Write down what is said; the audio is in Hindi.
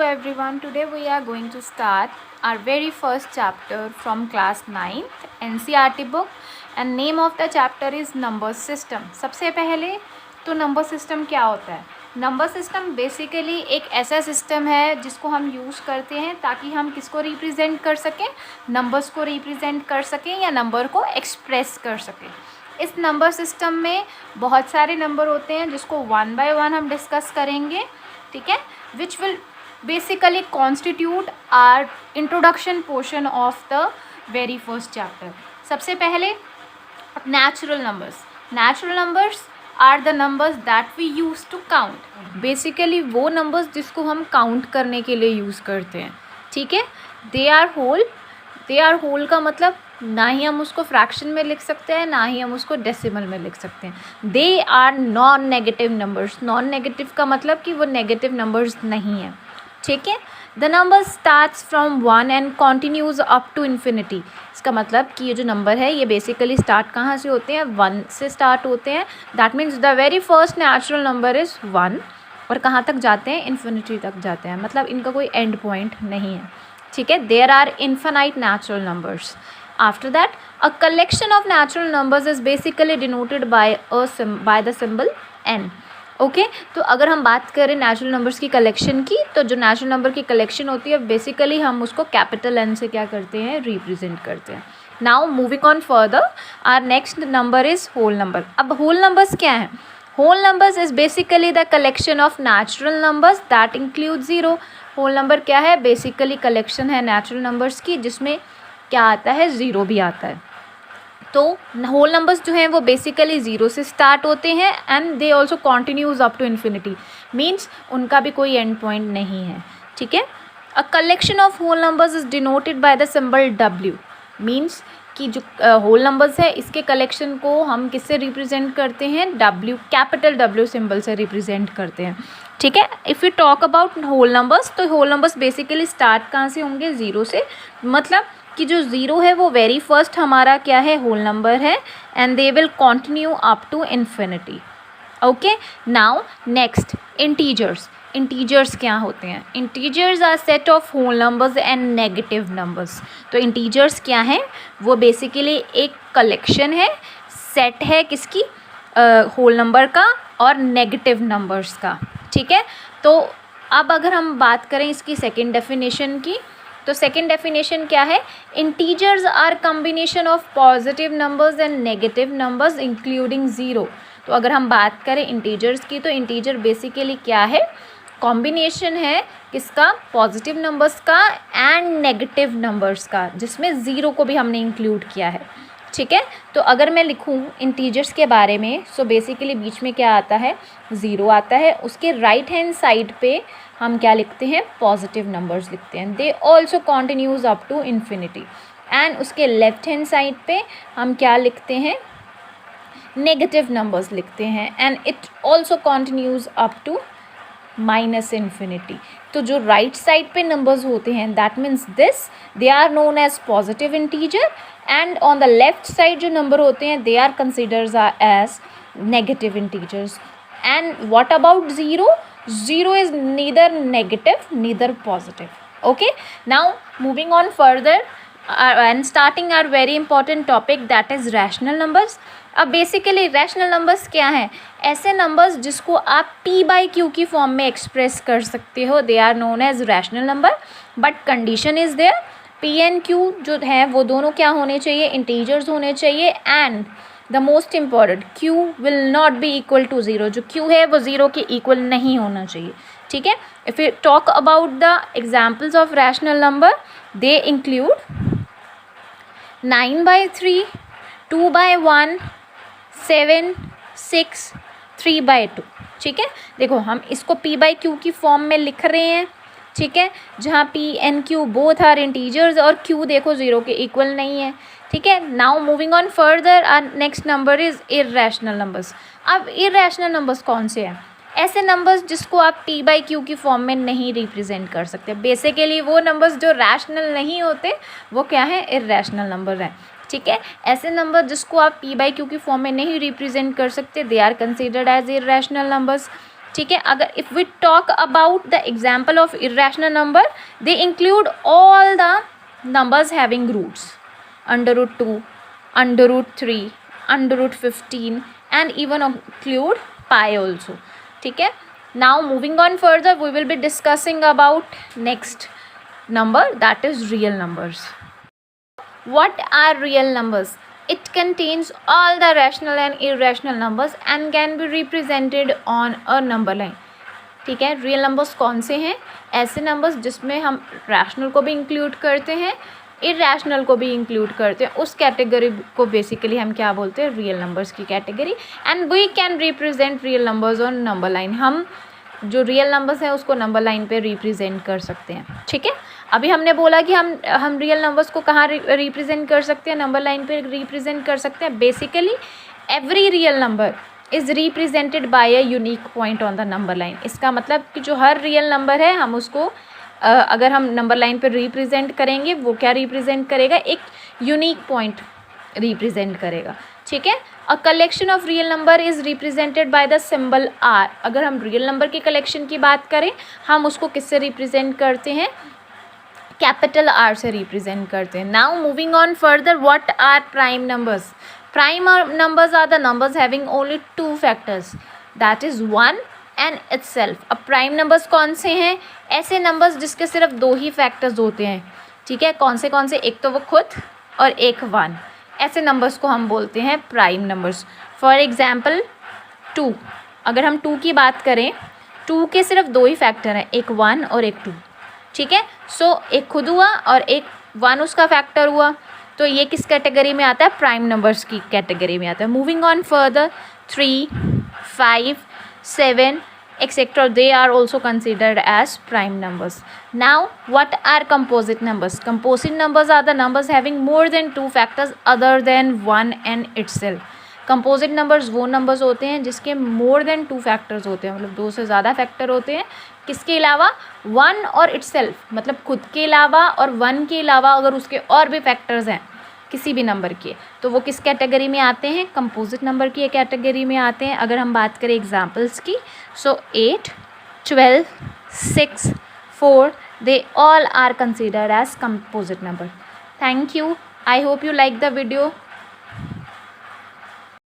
everyone, today we are going to start our very first chapter from class 9th NCERT book and name of the chapter is number system. सबसे पहले तो नंबर सिस्टम क्या होता है? नंबर सिस्टम बेसिकली एक ऐसा सिस्टम है जिसको हम यूज़ करते हैं ताकि हम किसको रिप्रेजेंट कर सकें, नंबर्स को रिप्रेजेंट कर सकें या नंबर को एक्सप्रेस कर सकें. इस नंबर सिस्टम में बहुत सारे नंबर होते हैं जिसको वन बाय वन हम डिस्कस करेंगे, ठीक है, which will basically constitute our introduction portion of the very first chapter. सबसे पहले natural numbers are the numbers that we use to count. Basically वो नंबर्स जिसको हम काउंट करने के लिए यूज़ करते हैं, ठीक है. दे आर होल का मतलब ना ही हम उसको फ्रैक्शन में लिख सकते हैं ना ही हम उसको डेसिमल में लिख सकते हैं. They are non negative numbers. Non negative का मतलब कि वो नेगेटिव नंबर्स नहीं है, ठीक है. The number starts from 1 and continues up to infinity. इसका मतलब कि ये जो नंबर है ये बेसिकली स्टार्ट कहाँ से होते हैं? 1 से स्टार्ट होते हैं. That means the very first natural number is 1 और कहाँ तक जाते हैं? इन्फिनिटी तक जाते हैं. मतलब इनका कोई एंड पॉइंट नहीं है, ठीक है. There are infinite natural numbers. After that, a collection of natural numbers is basically denoted by the symbol n. Okay तो अगर हम बात करें नेचुरल नंबर्स की कलेक्शन की, तो जो नेचुरल नंबर की कलेक्शन होती है बेसिकली हम उसको कैपिटल एन से क्या करते हैं? रिप्रेजेंट करते हैं. Now moving on further, our next number is whole number. अब होल नंबर्स क्या हैं? Whole numbers is basically the collection of natural numbers that include zero. Whole number क्या है? बेसिकली कलेक्शन है नेचुरल नंबर्स की जिसमें क्या आता है? ज़ीरो भी आता है. तो होल नंबर्स जो हैं वो बेसिकली ज़ीरो से स्टार्ट होते हैं and they also continues up to infinity. Means उनका भी कोई एंड पॉइंट नहीं है, ठीक है. A collection of whole numbers is denoted by the symbol W. Means कि जो होल नंबर्स है इसके कलेक्शन को हम किससे रिप्रेजेंट करते हैं? डब्ल्यू, कैपिटल डब्ल्यू सिंबल से रिप्रेजेंट करते हैं, ठीक है. If you talk about whole numbers, तो होल नंबर्स बेसिकली स्टार्ट कहाँ से होंगे? ज़ीरो से. मतलब कि जो ज़ीरो है वो वेरी फर्स्ट हमारा क्या है? होल नंबर है and they will continue up to infinity. Okay now next integers क्या होते हैं? Integers are set of whole numbers and negative numbers. तो इंटीजर्स क्या हैं? वो बेसिकली एक कलेक्शन है, सेट है किसकी? होल नंबर का और नेगेटिव नंबर्स का, ठीक है. तो अब अगर हम बात करें इसकी सेकेंड डेफिनेशन की, तो सेकेंड डेफिनेशन क्या है? Integers are combination of positive numbers and negative numbers including zero. तो अगर हम बात करें इंटीजर्स की, तो इंटीजर बेसिकली क्या है? कॉम्बिनेशन है किसका? पॉजिटिव नंबर्स का एंड नेगेटिव नंबर्स का, जिसमें ज़ीरो को भी हमने इंक्लूड किया है, ठीक है. तो अगर मैं लिखूँ इंटीजर्स के बारे में, सो बेसिकली बीच में क्या आता है? ज़ीरो आता है. उसके राइट हैंड साइड पे हम क्या लिखते हैं? पॉजिटिव नंबर्स लिखते हैं. They also continues up to infinity. And उसके लेफ्ट हैंड साइड पे हम क्या लिखते हैं? नेगेटिव नंबर्स लिखते हैं and it also continues up to minus infinity. तो जो राइट साइड पे नंबर्स होते हैं that means this, they are known as positive integer and on the left side जो नंबर होते हैं they are considered as negative integers. And what about zero? Zero is neither negative neither positive. Okay, now moving on further and starting our very important topic that is rational numbers. अब बेसिकली रैशनल नंबर्स क्या हैं? ऐसे नंबर्स जिसको आप p बाई क्यू की फॉर्म में एक्सप्रेस कर सकते हो, they are known as rational number. But condition is there, p and q जो हैं वो दोनों क्या होने चाहिए? इंटीजर्स होने चाहिए. And the most important, q will not be equal to zero. जो q है वो ज़ीरो के इक्वल नहीं होना चाहिए, ठीक है. If you talk about the examples of rational number, they include 9/3, 2/1, 7, 6, 3/2, ठीक है. देखो हम इसको p बाई क्यू की फॉर्म में लिख रहे हैं, ठीक है, जहाँ p and q both are integers और q देखो ज़ीरो के इक्वल नहीं है, ठीक है. Now moving on further, our next number is irrational numbers. अब इर्रेशनल नंबर्स कौन से हैं? ऐसे नंबर्स जिसको आप p बाई क्यू की फॉर्म में नहीं रिप्रेजेंट कर सकते. बेसिकली वो नंबर्स जो रैशनल नहीं होते वो क्या है? इर्रेशनल नंबर हैं, ठीक है. ऐसे नंबर जिसको आप p बाई क्यू की फॉर्म में नहीं रिप्रेजेंट कर सकते, they are considered as irrational numbers, ठीक है. अगर if we talk about the example of irrational number, they include all the numbers having roots, √2, √3, √15 and even include pi also. ठीक है. Now moving on further, we will be discussing about next number, that is real numbers. What are real numbers? It contains all the rational and irrational numbers and can be represented on a number line. ठीक है. रियल नंबर्स कौन से हैं? ऐसे नंबर्स जिसमें हम रैशनल को भी इंक्लूड करते हैं, इरेशनल को भी इंक्लूड करते हैं, उस कैटेगरी को बेसिकली हम क्या बोलते हैं? रियल नंबर्स की category. And we can represent real numbers on number line. हम जो रियल नंबर्स हैं उसको नंबर लाइन पे रिप्रेजेंट कर सकते हैं. ठीक है. अभी हमने बोला कि हम रियल नंबर्स को कहाँ रिप्रेजेंट कर सकते हैं? नंबर लाइन पे रिप्रेजेंट कर सकते हैं. Basically every real number is represented bye a unique point on the number line. इसका मतलब कि जो हर रियल नंबर है हम उसको अगर हम नंबर लाइन पे रिप्रेजेंट करेंगे, वो क्या रिप्रेजेंट करेगा? एक यूनिक पॉइंट रिप्रेजेंट करेगा. ठीक है. A collection of real number is represented by the symbol R. अगर हम रियल नंबर की कलेक्शन की बात करें, हम उसको किससे रिप्रेजेंट करते हैं? कैपिटल आर से रिप्रेजेंट करते हैं. Now moving on further, what are prime numbers? Prime numbers are the numbers having only 2 factors, that is 1 and itself. अब प्राइम नंबर्स कौन से हैं? ऐसे नंबर्स जिसके सिर्फ 2 ही फैक्टर्स होते हैं. ठीक है. कौन से? एक तो वो खुद और एक 1. ऐसे नंबर्स को हम बोलते हैं प्राइम नंबर्स. For example 2. अगर हम 2 की बात करें, 2 के सिर्फ 2 ही फैक्टर हैं, एक 1 और एक 2. ठीक है. सो एक खुद हुआ और एक 1 उसका फैक्टर हुआ. तो ये किस कैटेगरी में आता है? प्राइम नंबर्स की कैटेगरी में आता है. Moving on further, 3, 5, 7 etc. they are also considered as prime numbers. Now what are composite numbers? Composite numbers are the numbers having more than 2 factors other than 1 and itself. Composite numbers वो नंबर्स होते हैं जिसके मोर देन 2 फैक्टर्स होते हैं, मतलब 2 से ज़्यादा फैक्टर होते हैं. किसके अलावा? 1 और इटसेल्फ, मतलब खुद के अलावा और 1 के अलावा अगर उसके और भी फैक्टर्स हैं किसी भी नंबर के, तो वो किस कैटेगरी में आते हैं? कंपोजिट नंबर की कैटेगरी में आते हैं. अगर हम बात करें एग्जांपल्स की, so 8, 12, 6, 4 they all are considered as composite number. Thank you. I hope you like the video.